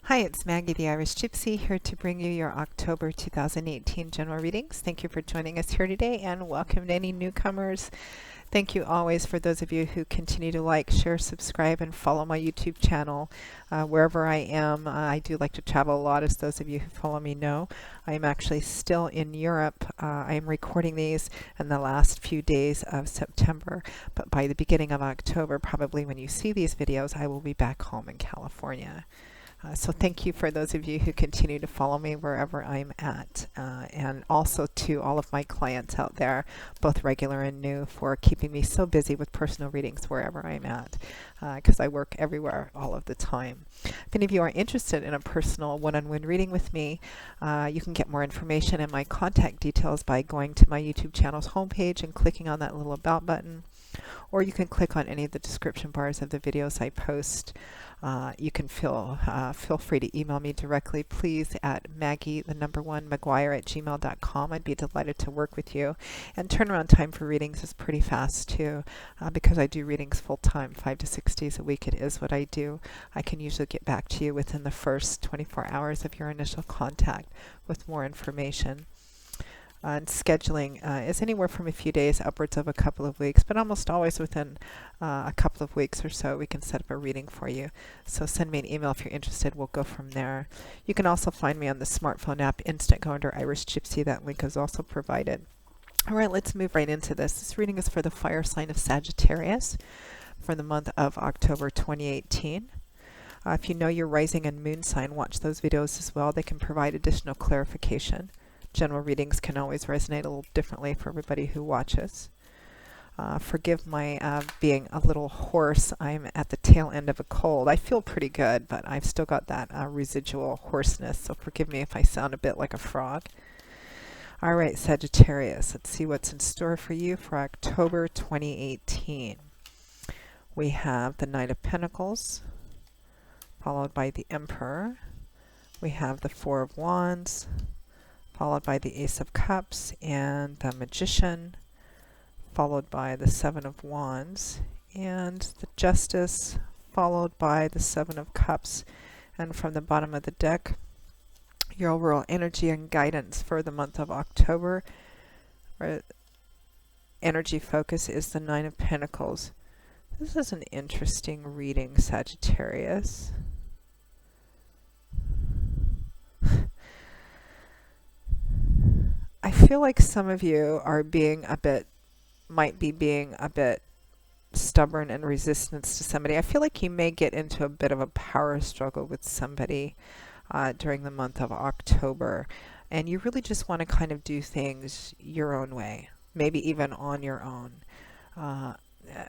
Hi, it's Maggie the Irish Gypsy here to bring you your October 2018 general readings. Thank you for joining us here today and welcome to any newcomers. Thank you always for those of you who continue to like, share, subscribe, and follow my YouTube channel wherever I am. I do like to travel a lot, as those of you who follow me know. I am actually still in Europe. I am recording these in the last few days of September, but by the beginning of October, probably when you see these videos, I will be back home in California. So thank you for those of you who continue to follow me wherever I'm at, and also to all of my clients out there, both regular and new, for keeping me so busy with personal readings wherever I'm at, because I work everywhere all of the time. If any of you are interested in a personal one-on-one reading with me, you can get more information and my contact details by going to my YouTube channel's homepage and clicking on that little About button. Or you can click on any of the description bars of the videos I post. You can feel free to email me directly, please, at Maggie1McGuire@gmail.com. I'd be delighted to work with you. And turnaround time for readings is pretty fast too, because I do readings full time, 5 to 6 days a week. It is what I do. I can usually get back to you within the first 24 hours of your initial contact with more information. And scheduling is anywhere from a few days upwards of a couple of weeks, but almost always within a couple of weeks or so we can set up a reading for you. So send me an email if you're interested. We'll go from there. You can also find me on the smartphone app Instantgo under Irish Gypsy. That link is also provided. All right, let's move right into this. This reading is for the fire sign of Sagittarius for the month of October 2018. If you know your rising and moon sign, watch those videos as well. They can provide additional clarification. General readings can always resonate a little differently for everybody who watches. Forgive my being a little hoarse. I'm at the tail end of a cold. I feel pretty good, but I've still got that residual hoarseness, so forgive me if I sound a bit like a frog. All right, Sagittarius, let's see what's in store for you for October 2018. We have the Knight of Pentacles, followed by the Emperor. We have the Four of Wands, followed by the Ace of Cups and the Magician, followed by the Seven of Wands and the Justice, followed by the Seven of Cups. And from the bottom of the deck, your overall energy and guidance for the month of October, or energy focus, is the Nine of Pentacles. This is an interesting reading, Sagittarius. I feel like some of you are might be being a bit stubborn and resistant to somebody. I feel like you may get into a bit of a power struggle with somebody during the month of October, and you really just want to kind of do things your own way, maybe even on your own,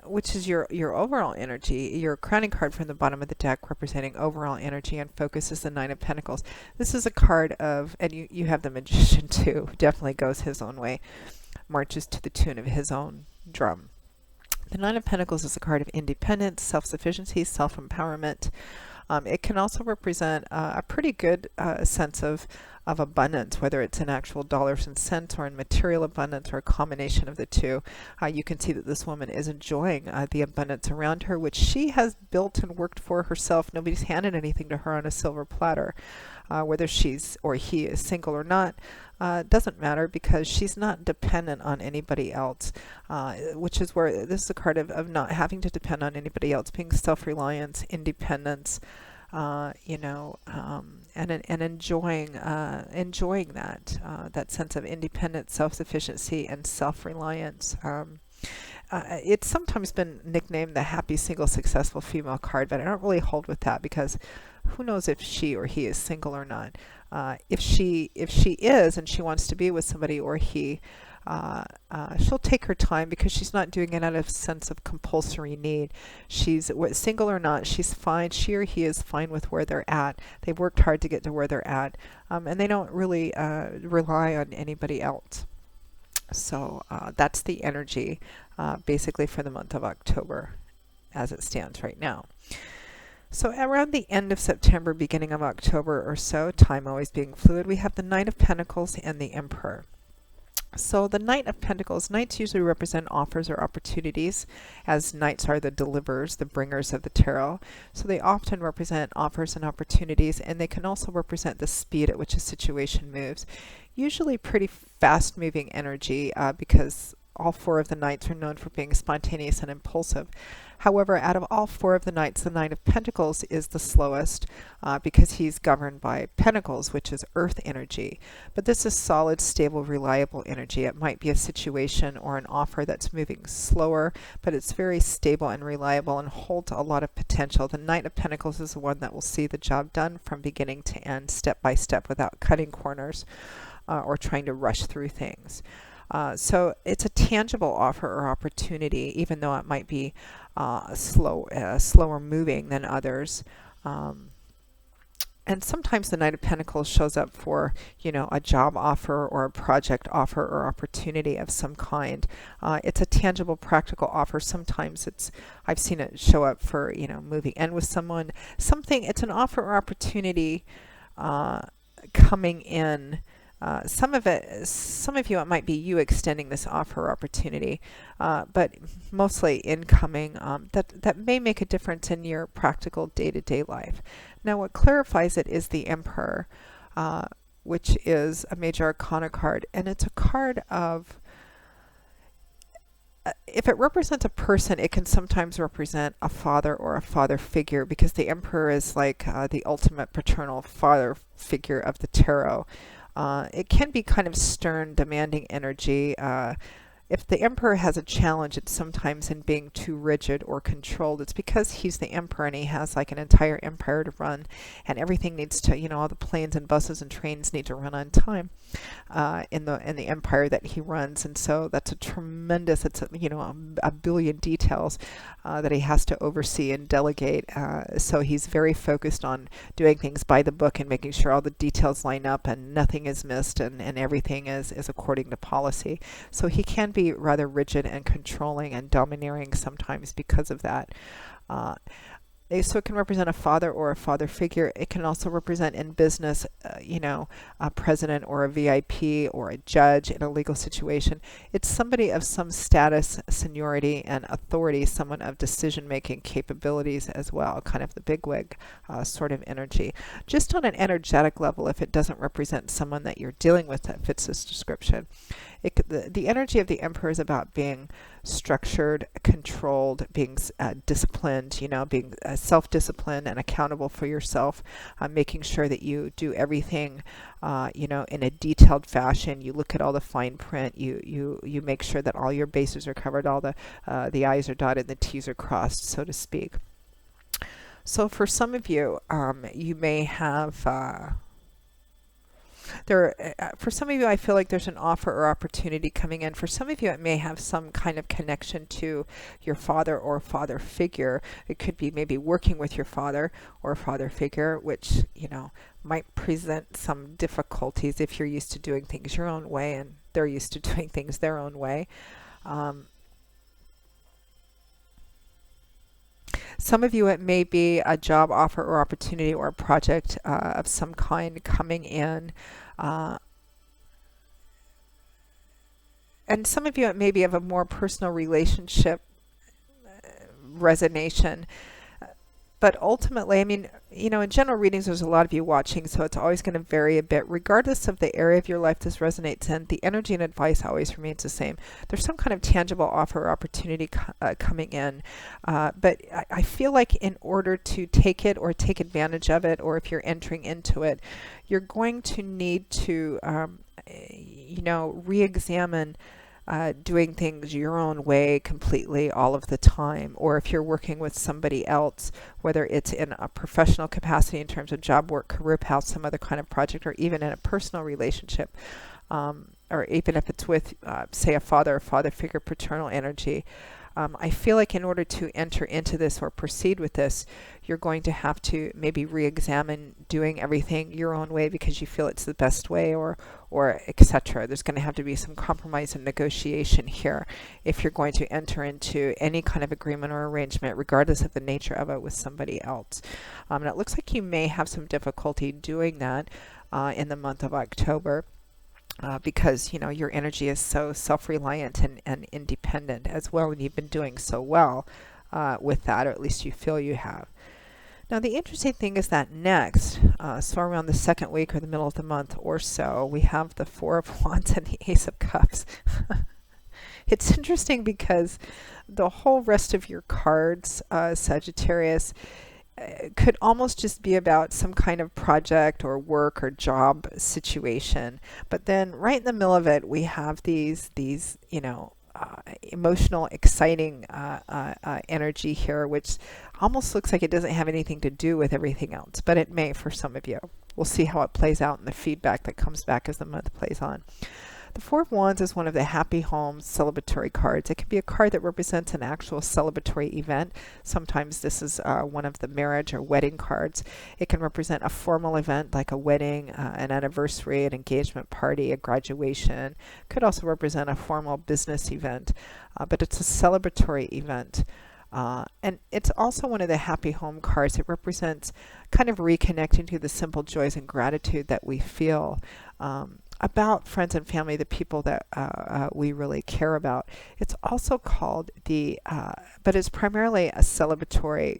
which is your overall energy. Your crowning card from the bottom of the deck representing overall energy and focus is the Nine of Pentacles. This is a card of, and you have the Magician too, who definitely goes his own way, marches to the tune of his own drum. The Nine of Pentacles is a card of independence, self-sufficiency, self-empowerment. It can also represent a pretty good sense of abundance, whether it's in actual dollars and cents or in material abundance or a combination of the two. You can see that this woman is enjoying the abundance around her, which she has built and worked for herself. Nobody's handed anything to her on a silver platter. Whether she's or he is single or not doesn't matter, because she's not dependent on anybody else, which is where this is a card of not having to depend on anybody else, being self-reliance, independence, and enjoying that sense of independence, self-sufficiency, and self-reliance. It's sometimes been nicknamed the happy, single, successful female card, but I don't really hold with that, because who knows if she or he is single or not. If she is and she wants to be with somebody, or he, she'll take her time, because she's not doing it out of a sense of compulsory need. She's single or not, she's fine. She or he is fine with where they're at. They've worked hard to get to where they're at, and they don't really rely on anybody else. So that's the energy basically for the month of October as it stands right now. So around the end of September, beginning of October or so, time always being fluid, we have the Knight of Pentacles and the Emperor. So the Knight of Pentacles, Knights usually represent offers or opportunities, as Knights are the deliverers, the bringers of the tarot. So they often represent offers and opportunities, and they can also represent the speed at which a situation moves. Usually pretty fast-moving energy, because all four of the Knights are known for being spontaneous and impulsive. However, out of all four of the Knights, the Knight of Pentacles is the slowest, because he's governed by Pentacles, which is earth energy. But this is solid, stable, reliable energy. It might be a situation or an offer that's moving slower, but it's very stable and reliable and holds a lot of potential. The Knight of Pentacles is the one that will see the job done from beginning to end, step by step, without cutting corners or trying to rush through things. So it's a tangible offer or opportunity, even though it might be slower moving than others. And sometimes the Knight of Pentacles shows up for, a job offer or a project offer or opportunity of some kind. It's a tangible, practical offer. Sometimes I've seen it show up for, moving in with someone. It's an offer or opportunity coming in. Some of you, it might be you extending this offer or opportunity, but mostly incoming, that may make a difference in your practical day-to-day life. Now, what clarifies it is the Emperor, which is a major arcana card, and it's a card of, if it represents a person, it can sometimes represent a father or a father figure, because the Emperor is like the ultimate paternal father figure of the tarot. It can be kind of stern, demanding energy. If the Emperor has a challenge, it's sometimes in being too rigid or controlled. It's because he's the Emperor and he has like an entire empire to run, and everything needs to, all the planes and buses and trains need to run on time in the empire that he runs. And so that's a tremendous, it's a billion details that he has to oversee and delegate. So he's very focused on doing things by the book and making sure all the details line up and nothing is missed and everything is according to policy. So he can be rather rigid and controlling and domineering sometimes because of that. So it can represent a father or a father figure. It can also represent in business, a president or a VIP or a judge in a legal situation. It's somebody of some status, seniority, and authority, someone of decision-making capabilities as well, kind of the bigwig sort of energy. Just on an energetic level, if it doesn't represent someone that you're dealing with that fits this description. The energy of the Emperor is about being structured, controlled, being disciplined, being self-disciplined and accountable for yourself, making sure that you do everything, in a detailed fashion. You look at all the fine print. You make sure that all your bases are covered, all the I's are dotted, and the T's are crossed, so to speak. So for some of you, you may have. For some of you, I feel like there's an offer or opportunity coming in. For some of you, it may have some kind of connection to your father or father figure. It could be maybe working with your father or father figure, which, might present some difficulties if you're used to doing things your own way and they're used to doing things their own way. Some of you, it may be a job offer or opportunity or a project of some kind coming in. And some of you, it may be of a more personal relationship resonation. But ultimately, in general readings, there's a lot of you watching, so it's always going to vary a bit. Regardless of the area of your life this resonates in, the energy and advice always remains the same. There's some kind of tangible offer or opportunity coming in. But I feel like in order to take it or take advantage of it, or if you're entering into it, you're going to need to, re-examine doing things your own way completely all of the time. Or if you're working with somebody else, whether it's in a professional capacity in terms of job work, career path, some other kind of project, or even in a personal relationship, or even if it's with, say, a father or father figure, paternal energy. I feel like in order to enter into this or proceed with this, you're going to have to maybe re-examine doing everything your own way because you feel it's the best way, or etc. There's going to have to be some compromise and negotiation here if you're going to enter into any kind of agreement or arrangement, regardless of the nature of it, with somebody else. And it looks like you may have some difficulty doing that in the month of October. because you know your energy is so self-reliant and independent as well, and you've been doing so well with that, or at least you feel you have. Now the interesting thing is that next, so around the second week or the middle of the month or so, we have the Four of Wands and the Ace of Cups. It's interesting because the whole rest of your cards, Sagittarius, could almost just be about some kind of project or work or job situation. But then right in the middle of it, we have these you know, emotional, exciting energy here, which almost looks like it doesn't have anything to do with everything else, but it may for some of you. We'll see how it plays out in the feedback that comes back as the month plays on. The Four of Wands is one of the happy home celebratory cards. It can be a card that represents an actual celebratory event. Sometimes this is one of the marriage or wedding cards. It can represent a formal event like a wedding, an anniversary, an engagement party, a graduation. Could also represent a formal business event, but it's a celebratory event. And it's also one of the happy home cards. It represents kind of reconnecting to the simple joys and gratitude that we feel about friends and family, the people that we really care about. It's also called but it's primarily a celebratory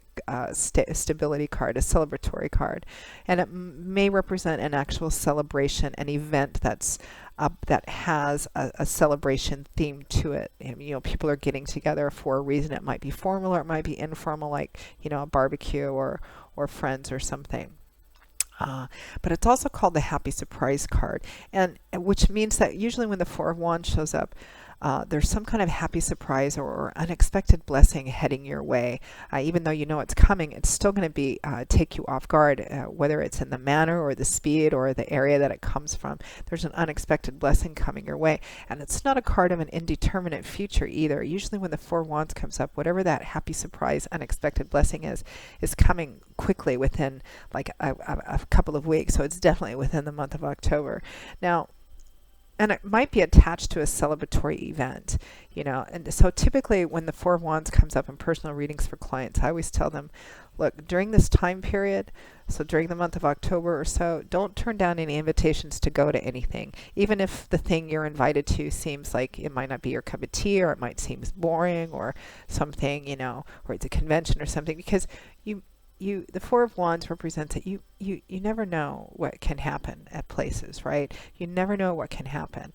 stability card, a celebratory card. And it may represent an actual celebration, an event that has a celebration theme to it. And, you know, people are getting together for a reason. It might be formal or it might be informal, like, you know, a barbecue or friends or something. But it's also called the Happy Surprise card, and which means that usually when the Four of Wands shows up, there's some kind of happy surprise or unexpected blessing heading your way. Even though you know it's coming, it's still going to be take you off guard, whether it's in the manner or the speed or the area that it comes from. There's an unexpected blessing coming your way, and it's not a card of an indeterminate future either. Usually when the Four of Wands comes up, whatever that happy surprise, unexpected blessing is coming quickly within like a couple of weeks. So it's definitely within the month of October. Now, and it might be attached to a celebratory event, you know. And so typically when the Four of Wands comes up in personal readings for clients, I always tell them, look, during this time period, so during the month of October or so, don't turn down any invitations to go to anything, even if the thing you're invited to seems like it might not be your cup of tea, or it might seem boring or something, you know, or it's a convention or something, because the Four of Wands represents that you never know what can happen at places, right? You never know what can happen.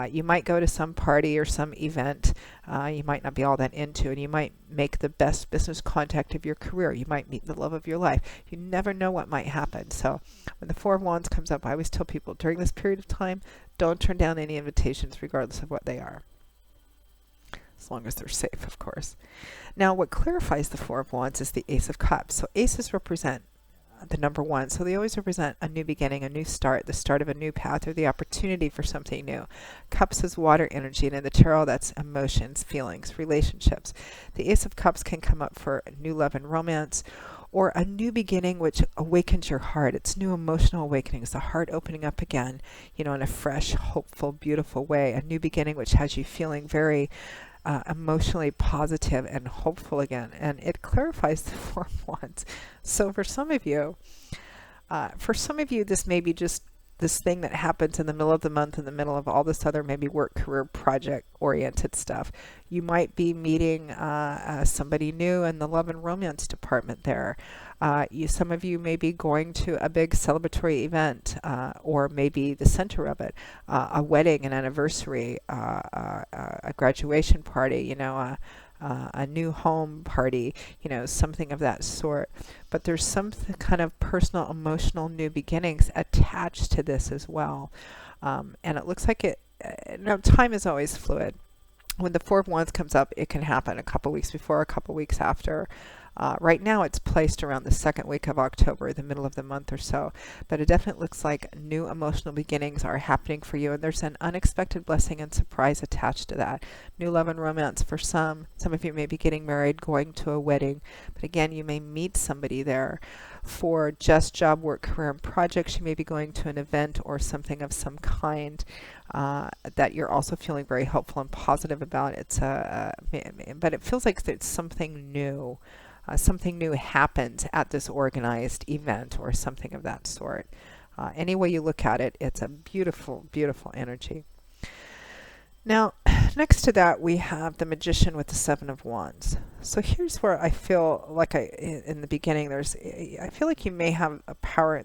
You might go to some party or some event you might not be all that into, and you might make the best business contact of your career. You might meet the love of your life. You never know what might happen. So when the Four of Wands comes up, I always tell people during this period of time, don't turn down any invitations regardless of what they are, as long as they're safe, of course. Now, what clarifies the Four of Wands is the Ace of Cups. So aces represent the number one. So they always represent a new beginning, a new start, the start of a new path, or the opportunity for something new. Cups is water energy, and in the tarot, that's emotions, feelings, relationships. The Ace of Cups can come up for new love and romance, or a new beginning which awakens your heart. It's new emotional awakenings, the heart opening up again, you know, in a fresh, hopeful, beautiful way. A new beginning which has you feeling very emotionally positive and hopeful again. And it clarifies the Four of Wands. So for some of you, this may be just this thing that happens in the middle of the month, in the middle of all this other maybe work, career, project oriented stuff. You might be meeting somebody new in the love and romance department there. Some of you may be going to a big celebratory event, or maybe the center of it, a wedding, an anniversary, a graduation party, you know, a new home party, you know, something of that sort. But there's some kind of personal, emotional new beginnings attached to this as well. And it looks like now time is always fluid. When the Four of Wands comes up, it can happen a couple weeks before, a couple weeks after. Right now it's placed around the second week of October, the middle of the month or so, but it definitely looks like new emotional beginnings are happening for you, and there's an unexpected blessing and surprise attached to that. New love and romance for some of you may be getting married, going to a wedding, but again, you may meet somebody there. For just job, work, career, and projects, you may be going to an event or something of some kind that you're also feeling very hopeful and positive about. But it feels like it's something new. Something new happens at this organized event or something of that sort. Any way you look at it, it's a beautiful, beautiful energy. Now, next to that, we have the Magician with the Seven of Wands. So here's where I feel like in the beginning, I feel like you may have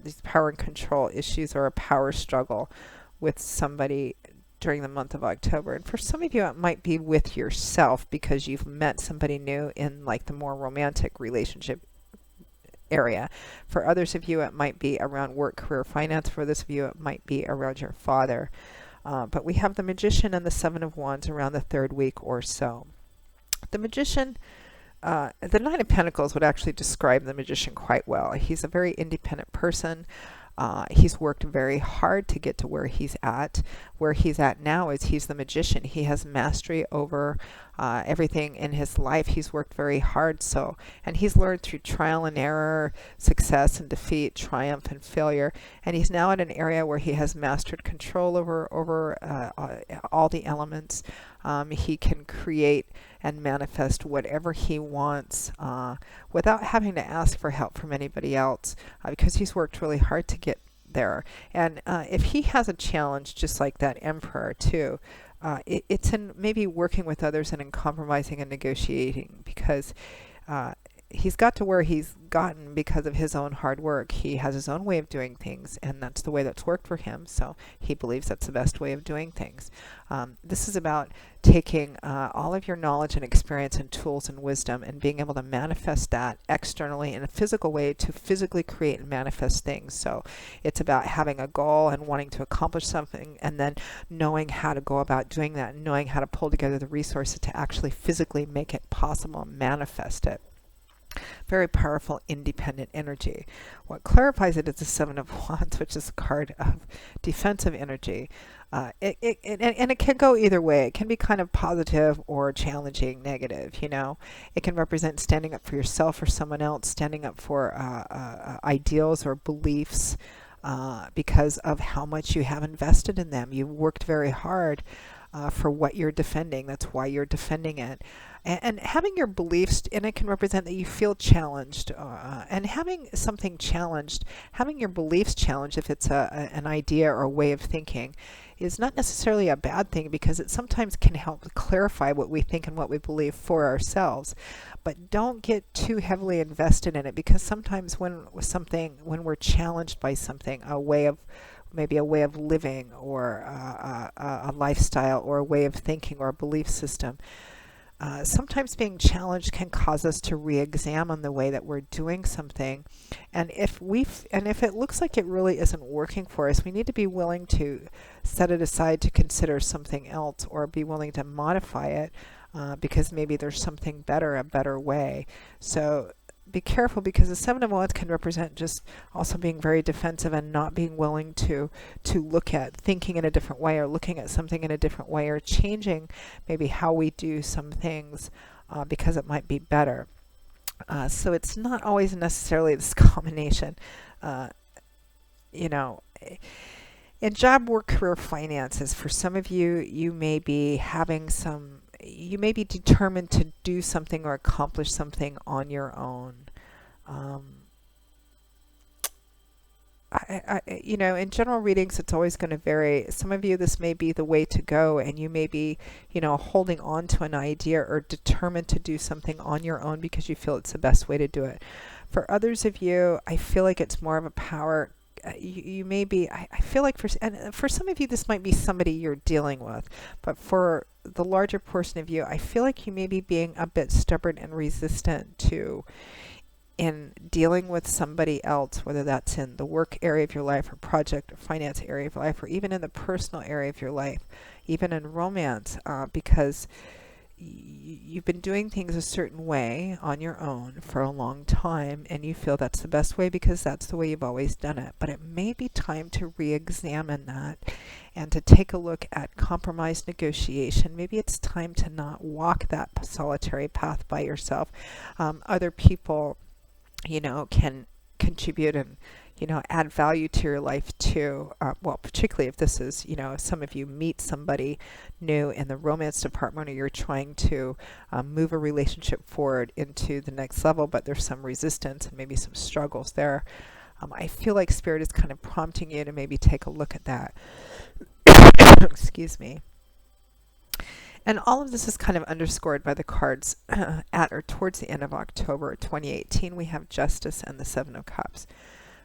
these power and control issues or a power struggle with somebody during the month of October. And for some of you, it might be with yourself because you've met somebody new in like the more romantic relationship area. For others of you, it might be around work, career, finance. For others of you, it might be around your father. But we have the Magician and the Seven of Wands around the third week or so. The Magician, the Nine of Pentacles would actually describe the Magician quite well. He's a very independent person. He's worked very hard to get to where he's at. Where he's at now is he's the Magician. He has mastery over everything in his life. He's worked very hard, and he's learned through trial and error, success and defeat, triumph and failure. And he's now at an area where he has mastered control over all the elements. He can create and manifest whatever he wants without having to ask for help from anybody else because he's worked really hard to get there. And if he has a challenge, just like that Emperor too, it's in maybe working with others and in compromising and negotiating, because he's got to where he's gotten because of his own hard work. He has his own way of doing things, and that's the way that's worked for him, so he believes that's the best way of doing things. This is about taking all of your knowledge and experience and tools and wisdom and being able to manifest that externally in a physical way to physically create and manifest things. So it's about having a goal and wanting to accomplish something, and then knowing how to go about doing that and knowing how to pull together the resources to actually physically make it possible and manifest it. Very powerful, independent energy. What clarifies it is the Seven of Wands, which is a card of defensive energy. And it can go either way. It can be kind of positive or challenging, negative, you know. It can represent standing up for yourself or someone else, standing up for ideals or beliefs because of how much you have invested in them. You worked very hard for what you're defending. That's why you're defending it. And having your beliefs, and it can represent that you feel challenged, and having something challenged, having your beliefs challenged, if it's an idea or a way of thinking, is not necessarily a bad thing, because it sometimes can help clarify what we think and what we believe for ourselves. But don't get too heavily invested in it, because sometimes when we're challenged by something, maybe a way of living or a lifestyle or a way of thinking or a belief system, sometimes being challenged can cause us to re-examine the way that we're doing something. And if it looks like it really isn't working for us, we need to be willing to set it aside to consider something else, or be willing to modify it because maybe there's something better, a better way. So be careful, because the Seven of Wands can represent just also being very defensive and not being willing to look at thinking in a different way, or looking at something in a different way, or changing maybe how we do some things because it might be better. So it's not always necessarily this combination. You know, in job, work, career, finances, for some of you, you may be determined to do something or accomplish something on your own. You know, in general readings, it's always going to vary. Some of you, this may be the way to go, and you may be, you know, holding on to an idea or determined to do something on your own because you feel it's the best way to do it. For others of you, I feel like it's more of a power. You may be, I feel like for some of you, this might be somebody you're dealing with, but for the larger portion of you, I feel like you may be being a bit stubborn and resistant in dealing with somebody else, whether that's in the work area of your life, or project or finance area of your life, or even in the personal area of your life, even in romance, because you've been doing things a certain way on your own for a long time, and you feel that's the best way because that's the way you've always done it. But it may be time to re-examine that and to take a look at compromise, negotiation. Maybe it's time to not walk that solitary path by yourself. Other people, you know, can contribute and, you know, add value to your life too. Well, particularly if this is, you know, if some of you meet somebody new in the romance department, or you're trying to move a relationship forward into the next level, but there's some resistance and maybe some struggles there. I feel like Spirit is kind of prompting you to maybe take a look at that. Excuse me. And all of this is kind of underscored by the cards at or towards the end of October 2018. We have Justice and the Seven of Cups.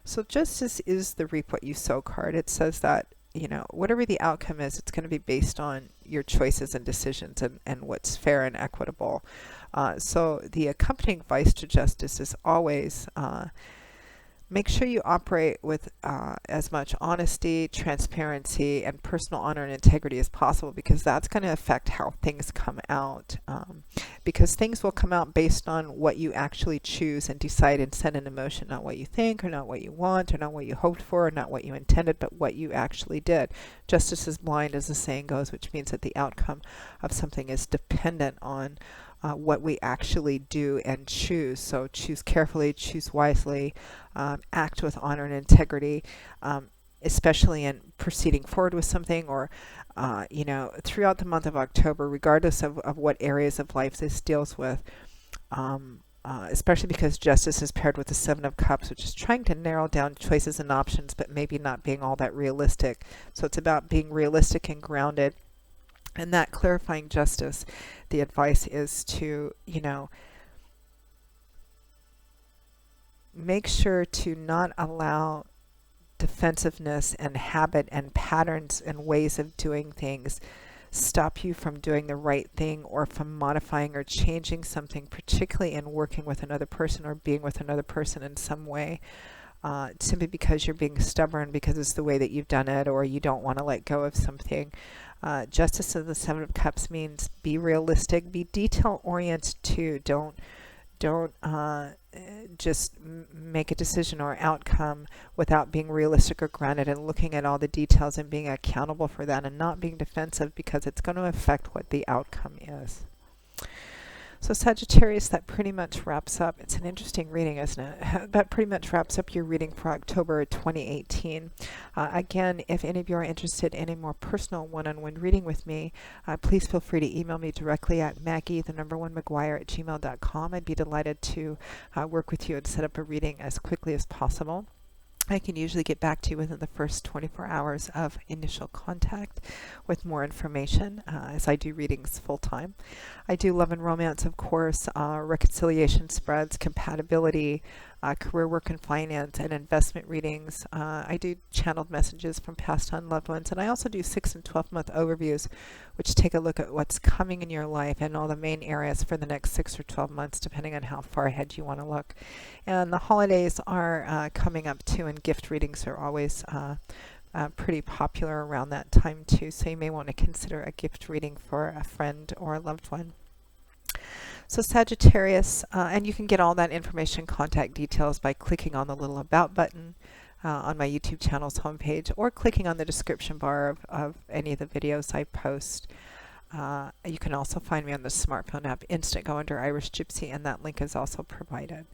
So Justice is the reap what you sow card. It says that, you know, whatever the outcome is, it's going to be based on your choices and decisions and what's fair and equitable. So the accompanying advice to Justice is always make sure you operate with as much honesty, transparency, and personal honor and integrity as possible, because that's going to affect how things come out. Because things will come out based on what you actually choose and decide and set in motion, not what you think, or not what you want, or not what you hoped for, or not what you intended, but what you actually did. Justice is blind, as the saying goes, which means that the outcome of something is dependent on what we actually do and choose. So choose carefully, choose wisely, act with honor and integrity, especially in proceeding forward with something, or you know, throughout the month of October, regardless of what areas of life this deals with, especially because Justice is paired with the Seven of Cups, which is trying to narrow down choices and options, but maybe not being all that realistic. So it's about being realistic and grounded. And that clarifying justice, the advice is to, you know, make sure to not allow defensiveness and habit and patterns and ways of doing things stop you from doing the right thing, or from modifying or changing something, particularly in working with another person or being with another person in some way. Simply because you're being stubborn because it's the way that you've done it, or you don't want to let go of something. Justice of the Seven of Cups means be realistic, be detail-oriented too. Don't just make a decision or outcome without being realistic or grounded and looking at all the details and being accountable for that, and not being defensive, because it's going to affect what the outcome is. So Sagittarius, that pretty much wraps up. It's an interesting reading, isn't it? That pretty much wraps up your reading for October 2018. Again, if any of you are interested in a more personal one-on-one reading with me, please feel free to email me directly at Maggie_McGuire@gmail.com. I'd be delighted to work with you and set up a reading as quickly as possible. I can usually get back to you within the first 24 hours of initial contact with more information, as I do readings full time. I do love and romance, of course, reconciliation spreads, compatibility, career, work, and finance, and investment readings. I do channeled messages from past on loved ones, and I also do 6 and 12-month overviews, which take a look at what's coming in your life and all the main areas for the next 6 or 12 months, depending on how far ahead you want to look. And the holidays are coming up too, and gift readings are always pretty popular around that time too, so you may want to consider a gift reading for a friend or a loved one. So Sagittarius, and you can get all that information, contact details, by clicking on the little About button on my YouTube channel's homepage, or clicking on the description bar of any of the videos I post. You can also find me on the smartphone app Instantgo under Irish Gypsy, and that link is also provided.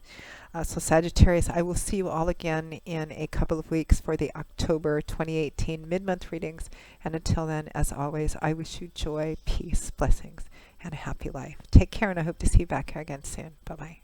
So Sagittarius, I will see you all again in a couple of weeks for the October 2018 mid-month readings. And until then, as always, I wish you joy, peace, blessings, and a happy life. Take care, and I hope to see you back here again soon. Bye-bye.